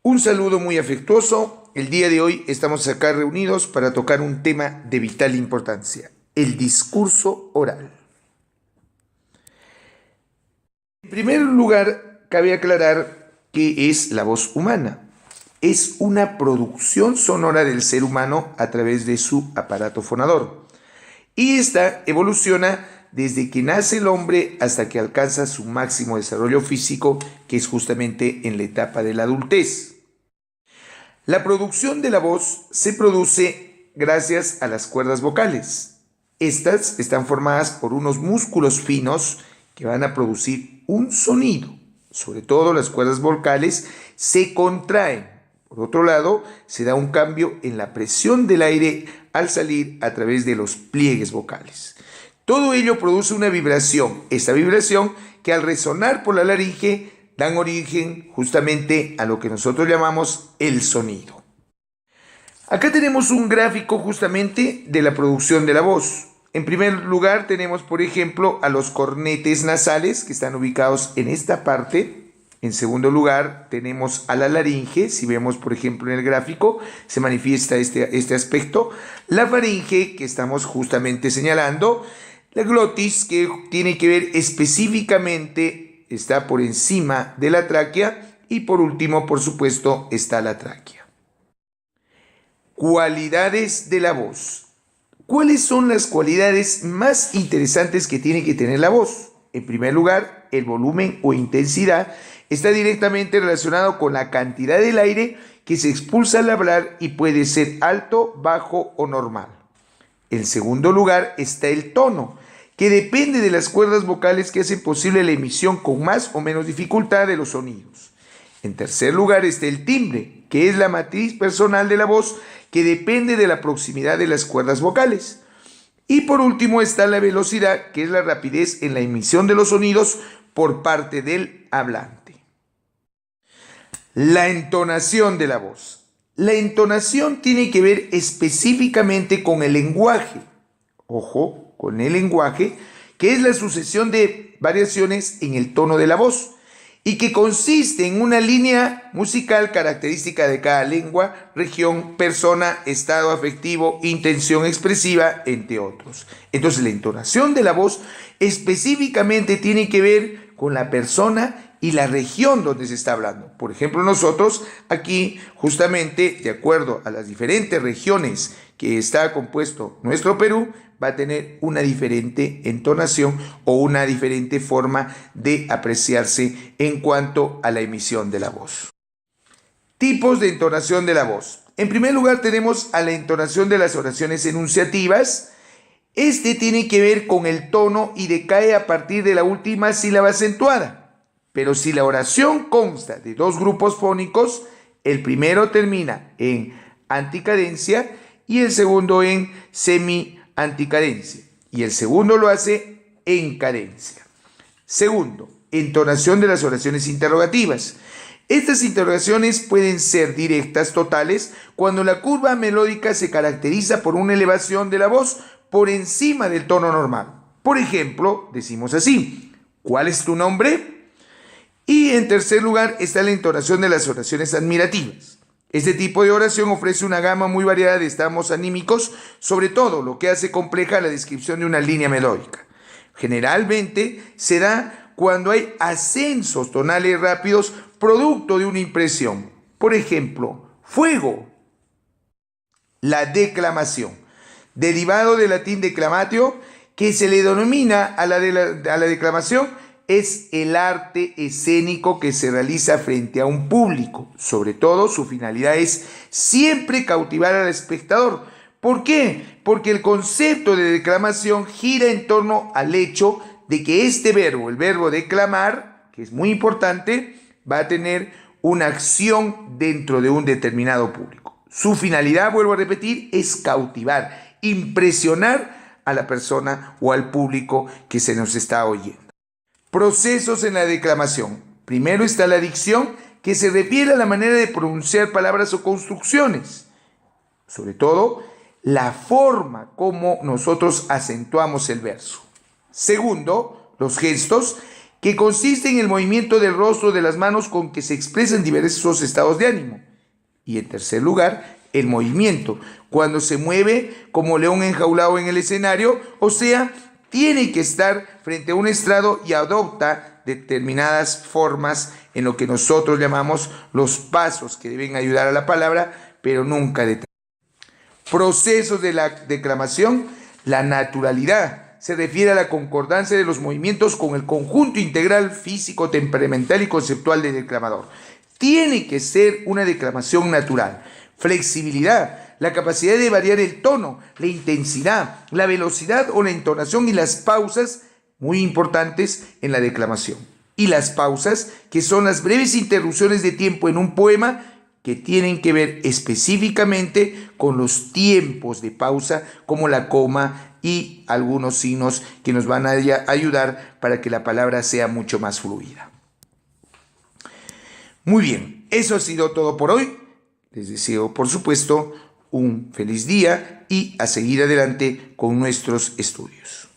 Un saludo muy afectuoso. El día de hoy estamos acá reunidos para tocar un tema de vital importancia, el discurso oral. En primer lugar, cabe aclarar qué es la voz humana. Es una producción sonora del ser humano a través de su aparato fonador. Y esta evoluciona desde que nace el hombre hasta que alcanza su máximo desarrollo físico, que es justamente en la etapa de la adultez. La producción de la voz se produce gracias a las cuerdas vocales. Estas están formadas por unos músculos finos que van a producir un sonido. Sobre todo las cuerdas vocales se contraen. Por otro lado, se da un cambio en la presión del aire al salir a través de los pliegues vocales. Todo ello produce una vibración. Esta vibración que al resonar por la laringe dan origen justamente a lo que nosotros llamamos el sonido. Acá tenemos un gráfico justamente de la producción de la voz. En primer lugar tenemos, por ejemplo, a los cornetes nasales que están ubicados en esta parte. En segundo lugar tenemos a la laringe. Si vemos, por ejemplo, en el gráfico, se manifiesta este aspecto. La faringe, que estamos justamente señalando. La glotis, que tiene que ver específicamente, está por encima de la tráquea. Y por último, por supuesto, está la tráquea. Cualidades de la voz. ¿Cuáles son las cualidades más interesantes que tiene que tener la voz? En primer lugar, el volumen o intensidad está directamente relacionado con la cantidad del aire que se expulsa al hablar y puede ser alto, bajo o normal. En segundo lugar está el tono, que depende de las cuerdas vocales que hacen posible la emisión con más o menos dificultad de los sonidos. En tercer lugar está el timbre, que es la matriz personal de la voz que depende de la proximidad de las cuerdas vocales. Y por último está la velocidad, que es la rapidez en la emisión de los sonidos por parte del hablante. La entonación de la voz. La entonación tiene que ver específicamente con el lenguaje. Ojo, con el lenguaje, que es la sucesión de variaciones en el tono de la voz y que consiste en una línea musical característica de cada lengua, región, persona, estado afectivo, intención expresiva, entre otros. Entonces la entonación de la voz específicamente tiene que ver con la persona y la región donde se está hablando. Por ejemplo, nosotros aquí, justamente, de acuerdo a las diferentes regiones que está compuesto nuestro Perú, va a tener una diferente entonación o una diferente forma de apreciarse en cuanto a la emisión de la voz. Tipos de entonación de la voz. En primer lugar tenemos a la entonación de las oraciones enunciativas. Este tiene que ver con el tono y decae a partir de la última sílaba acentuada. Pero si la oración consta de dos grupos fónicos, el primero termina en anticadencia y el segundo en semi-anticadencia. Y el segundo lo hace en cadencia. Segundo, entonación de las oraciones interrogativas. Estas interrogaciones pueden ser directas totales cuando la curva melódica se caracteriza por una elevación de la voz por encima del tono normal. Por ejemplo, decimos así: ¿cuál es tu nombre? Y en tercer lugar está la entonación de las oraciones admirativas. Este tipo de oración ofrece una gama muy variada de estados anímicos, sobre todo lo que hace compleja la descripción de una línea melódica. Generalmente se da cuando hay ascensos tonales rápidos producto de una impresión. Por ejemplo, fuego. La declamación, derivado del latín declamatio, que se le denomina a la declamación, es el arte escénico que se realiza frente a un público. Sobre todo, su finalidad es siempre cautivar al espectador. ¿Por qué? Porque el concepto de declamación gira en torno al hecho de que este verbo, el verbo declamar, que es muy importante, va a tener una acción dentro de un determinado público. Su finalidad, vuelvo a repetir, es cautivar, impresionar a la persona o al público que se nos está oyendo. Procesos en la declamación. Primero está la dicción, que se refiere a la manera de pronunciar palabras o construcciones. Sobre todo, la forma como nosotros acentuamos el verso. Segundo, los gestos, que consiste en el movimiento del rostro o de las manos con que se expresan diversos estados de ánimo. Y en tercer lugar, el movimiento, cuando se mueve como león enjaulado en el escenario, o sea, tiene que estar frente a un estrado y adopta determinadas formas en lo que nosotros llamamos los pasos que deben ayudar a la palabra, pero nunca detener. Procesos de la declamación, la naturalidad. Se refiere a la concordancia de los movimientos con el conjunto integral físico, temperamental y conceptual del declamador. Tiene que ser una declamación natural. Flexibilidad, la capacidad de variar el tono, la intensidad, la velocidad o la entonación y las pausas, muy importantes en la declamación. Y las pausas, que son las breves interrupciones de tiempo en un poema, que tienen que ver específicamente con los tiempos de pausa, como la coma y algunos signos que nos van a ayudar para que la palabra sea mucho más fluida. Muy bien, eso ha sido todo por hoy. Les deseo, por supuesto, un feliz día y a seguir adelante con nuestros estudios.